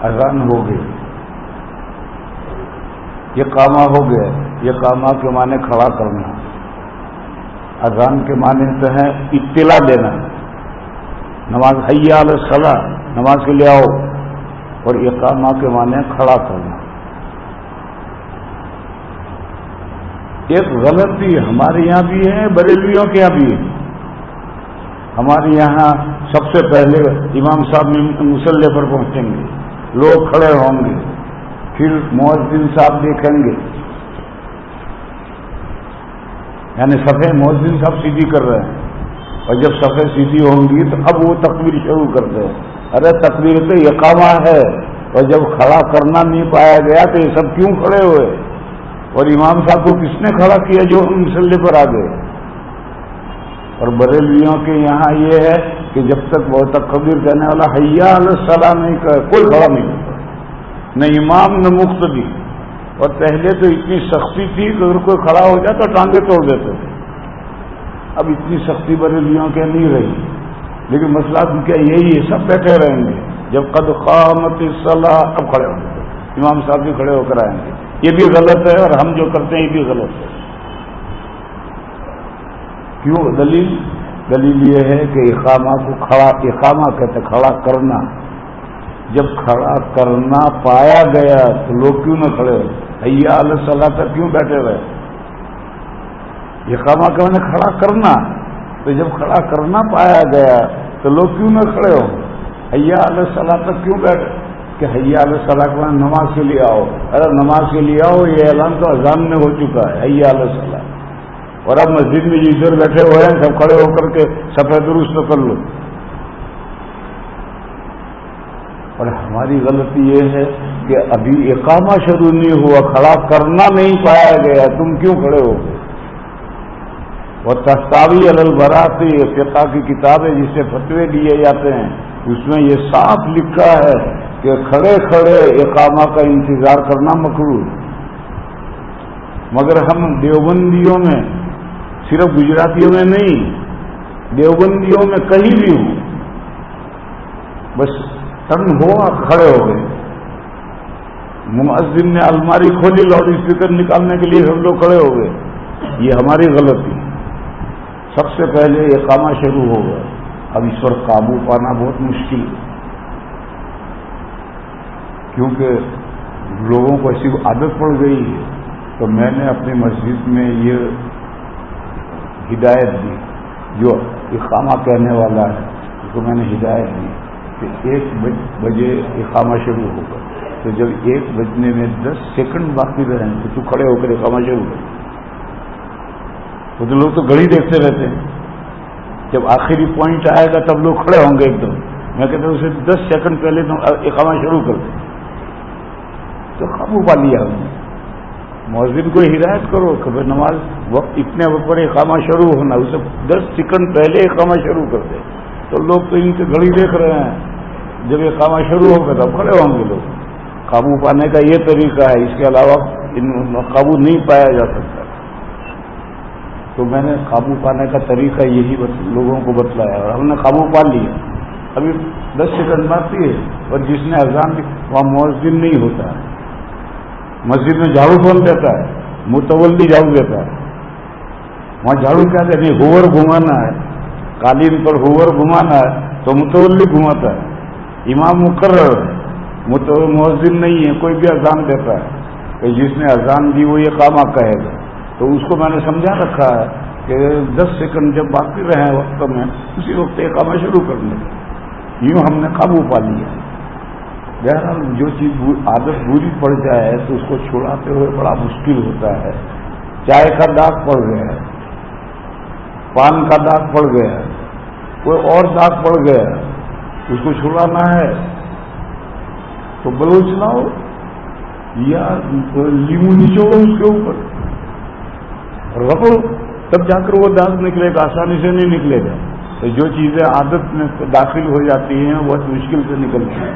اذان ہو گئی، اقامہ ہو گیا. اقامہ کے معنی کھڑا کرنا، اذان کے معنی تو ہے اطلاع دینا. نماز حی علی الصلاۃ، نماز کے لیے آؤ. اور اقامہ کے معنی کھڑا کرنا. ایک غلطی ہمارے یہاں بھی ہے، بریلویوں کے یہاں بھی ہے. ہمارے یہاں سب سے پہلے امام صاحب مصلی پر پہنچیں گے، لوگ کھڑے ہوں گے، پھر مؤذن صاحب دیکھیں گے، یعنی صفیں مؤذن صاحب سیدھی کر رہے ہیں، اور جب صفیں سیدھی ہوں گی تو اب وہ تکبیر شروع کرتے ہیں. ارے تکبیر تو اقامہ ہے، اور جب کھڑا کرنا نہیں پایا گیا تو یہ سب کیوں کھڑے ہوئے؟ اور امام صاحب کو کس نے کھڑا کیا جو مصلی پر آ گئے؟ اور بریلویوں کے یہاں یہ ہے کہ جب تک وہ تکبیر کہنے والا حی علی الصلاۃ نہیں کہے کوئی کھڑا نہیں ہوتا، نہ امام نہ مقتدی. اور پہلے تو اتنی سختی تھی کہ اگر کوئی کھڑا ہو جائے تو ٹانگیں توڑ دیتے تھے. اب اتنی سختی بریلویوں کے نہیں رہی، لیکن مسئلہ کیا یہی ہے، سب بیٹھے رہیں گے. جب قد قامت الصلاۃ اب کھڑے ہوں گے، امام صاحب بھی کھڑے ہو کر آئیں گے. یہ بھی غلط ہے، اور ہم جو کرتے ہیں یہ بھی غلط ہے. کیوں؟ دلیل یہ ہے کہ اقامہ کو اقامہ کہتے کھڑا کرنا. جب کھڑا کرنا پایا گیا تو لوگ کیوں نہ کھڑے ہو؟ حی علی الصلاۃ تک کیوں بیٹھے رہے؟ اقامہ کہ انہیں کھڑا کرنا، تو جب کھڑا کرنا پایا گیا تو لوگ کیوں نہ کھڑے ہو؟ حی علی الصلاۃ تک کیوں بیٹھے؟ کہ حی علی الصلاۃ کے نماز کے لیے آؤ. ارے نماز کے لیے آؤ، یہ اعلان تو اذان میں ہو چکا ہے حی علی الصلاۃ. اور اب مسجد میں جدھر بیٹھے ہوئے ہیں سب کھڑے ہو کر کے صفحہ درست کر لو. اور ہماری غلطی یہ ہے کہ ابھی اقامہ شروع نہیں ہوا، کھڑا کرنا نہیں پایا گیا، تم کیوں کھڑے ہو گئے؟ اور تحتاوی علی البراۃ فقہ کی کتاب ہے جس سے فتوے دیے جاتے ہیں، اس میں یہ صاف لکھا ہے کہ کھڑے کھڑے اقامہ کا انتظار کرنا مکروہ. مگر ہم دیوبندیوں میں، صرف گجراتیوں میں نہیں، دیوبندیوں میں کہیں بھی ہوں، بس ٹن ہوا کھڑے ہو گئے. مؤذن نے الماری کھولی، لاؤڈ اسپیکر نکالنے کے لیے ہم لوگ کھڑے ہو گئے. یہ ہماری غلطی. سب سے پہلے اقامہ شروع ہو گیا. اب اس پر قابو پانا بہت مشکل ہے، کیونکہ لوگوں کو ایسی عادت پڑ گئی ہے. تو میں نے اپنی مسجد میں یہ ہدایت دی، جو اقامہ کہنے والا ہے اس کو میں نے ہدایت دی کہ 1 بجے اقامہ شروع ہوگا. تو جب 1 بجنے میں 10 سیکنڈ باقی رہیں تو تو کھڑے ہو کر اقامہ شروع کر. تو لوگ تو گھڑی دیکھتے رہتے ہیں، جب آخری پوائنٹ آئے گا تب لوگ کھڑے ہوں گے ایک دم. میں کہتا ہوں اسے 10 سیکنڈ پہلے تم اقامہ شروع کر دیں. تو قابو پا لیا ہم نے. مؤذن کو ہدایت کرو کہ بھائی نماز وقت اتنے وقت پر اقامہ شروع ہونا، اسے 10 سیکنڈ پہلے اقامہ شروع کر دے. تو لوگ تو ان سے گھڑی دیکھ رہے ہیں، جب اقامہ شروع ہوگا تب کھڑے ہوں گے لوگ. قابو پانے کا یہ طریقہ ہے، اس کے علاوہ قابو نہیں پایا جا سکتا. تو میں نے قابو پانے کا طریقہ یہی لوگوں کو بتلایا، اور ہم نے قابو پا لیا. ابھی 10 سیکنڈ باقی ہے، اور جس نے اذان دی وہاں مؤذن نہیں ہوتا ہے. مسجد میں جھاڑو کون دیتا ہے؟ متولی جھاڑو دیتا ہے. وہاں جھاڑو کیا دیتے ہیں؟ ہوور گھمانا ہے، قالین پر ہوور گھمانا ہے تو متولی گھماتا ہے. امام مقرر ہے، مؤذن نہیں ہے. کوئی بھی اذان دیتا ہے کہ جس نے اذان دی وہ اقامہ کہے گا. تو اس کو میں نے سمجھا رکھا ہے کہ 10 سیکنڈ جب باقی رہے وقت میں اسی وقت اقامہ شروع کرنے. یوں ہم نے قابو پا لیا. بہرحال جو چیز عادت بری پڑ جائے تو اس کو چھوڑاتے ہوئے بڑا مشکل ہوتا ہے. چائے کا داغ پڑ گیا ہے، پان کا داغ پڑ گیا ہے، کوئی اور داغ پڑ گیا، اس کو چھڑانا ہے تو بلوچ لاؤ یا لیمو نچوڑو اس کے اوپر رکھو، تب جا کر وہ داغ نکلے گا. آسانی سے نہیں نکلے گا. تو جو چیزیں عادت میں داخل ہو جاتی ہیں وہ مشکل سے نکلتی ہیں.